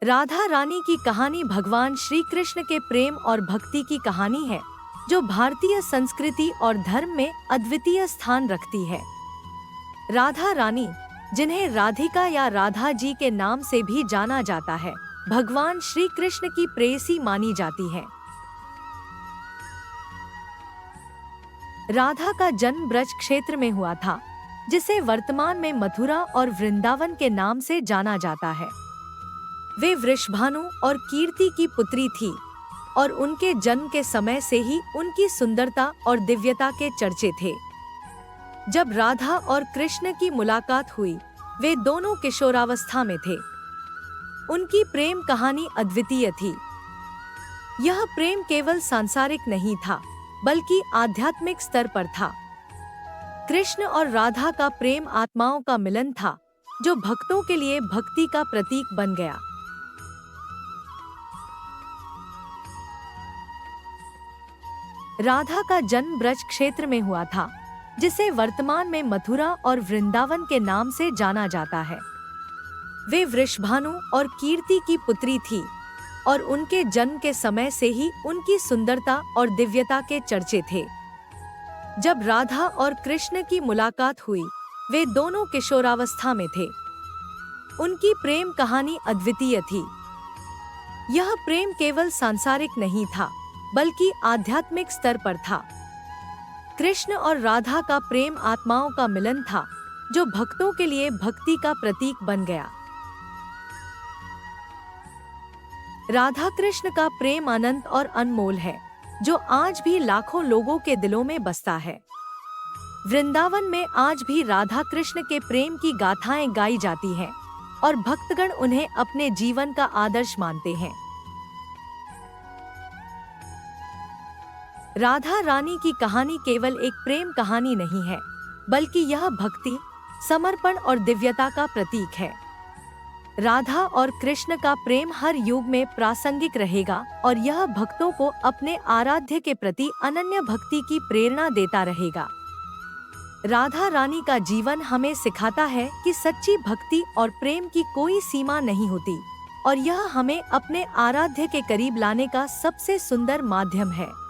राधा रानी की कहानी भगवान श्री कृष्ण के प्रेम और भक्ति की कहानी है, जो भारतीय संस्कृति और धर्म में अद्वितीय स्थान रखती है। राधा रानी, जिन्हें राधिका या राधा जी के नाम से भी जाना जाता है, भगवान श्री कृष्ण की प्रेयसी मानी जाती है। राधा का जन्म ब्रज क्षेत्र में हुआ था, जिसे वर्तमान में मथुरा और वृंदावन के नाम से जाना जाता है। वे वृषभानु और कीर्ति की पुत्री थी और उनके जन्म के समय से ही उनकी सुंदरता और दिव्यता के चर्चे थे। जब राधा और कृष्ण की मुलाकात हुई, वे दोनों किशोरावस्था में थे। उनकी प्रेम कहानी अद्वितीय थी। यह प्रेम केवल सांसारिक नहीं था, बल्कि आध्यात्मिक स्तर पर था। कृष्ण और राधा का प्रेम आत्माओं का मिलन था, जो भक्तों के लिए भक्ति का प्रतीक बन गया। राधा का जन्म ब्रज क्षेत्र में हुआ था, जिसे वर्तमान में मथुरा और वृंदावन के नाम से जाना जाता है। वे वृषभानु और कीर्ति की पुत्री थी और उनके जन्म के समय से ही उनकी सुंदरता और दिव्यता के चर्चे थे। जब राधा और कृष्ण की मुलाकात हुई, वे दोनों किशोरावस्था में थे। उनकी प्रेम कहानी अद्वितीय थी। यह प्रेम केवल सांसारिक नहीं था, बल्कि आध्यात्मिक स्तर पर था। कृष्ण और राधा का प्रेम आत्माओं का मिलन था, जो भक्तों के लिए भक्ति का प्रतीक बन गया। राधा कृष्ण का प्रेम अनंत और अनमोल है, जो आज भी लाखों लोगों के दिलों में बसता है। वृंदावन में आज भी राधा कृष्ण के प्रेम की गाथाएं गाई जाती हैं और भक्तगण उन्हें अपने जीवन का आदर्श मानते हैं। राधा रानी की कहानी केवल एक प्रेम कहानी नहीं है, बल्कि यह भक्ति, समर्पण और दिव्यता का प्रतीक है। राधा और कृष्ण का प्रेम हर युग में प्रासंगिक रहेगा और यह भक्तों को अपने आराध्य के प्रति अनन्य भक्ति की प्रेरणा देता रहेगा। राधा रानी का जीवन हमें सिखाता है कि सच्ची भक्ति और प्रेम की कोई सीमा नहीं होती और यह हमें अपने आराध्य के करीब लाने का सबसे सुंदर माध्यम है।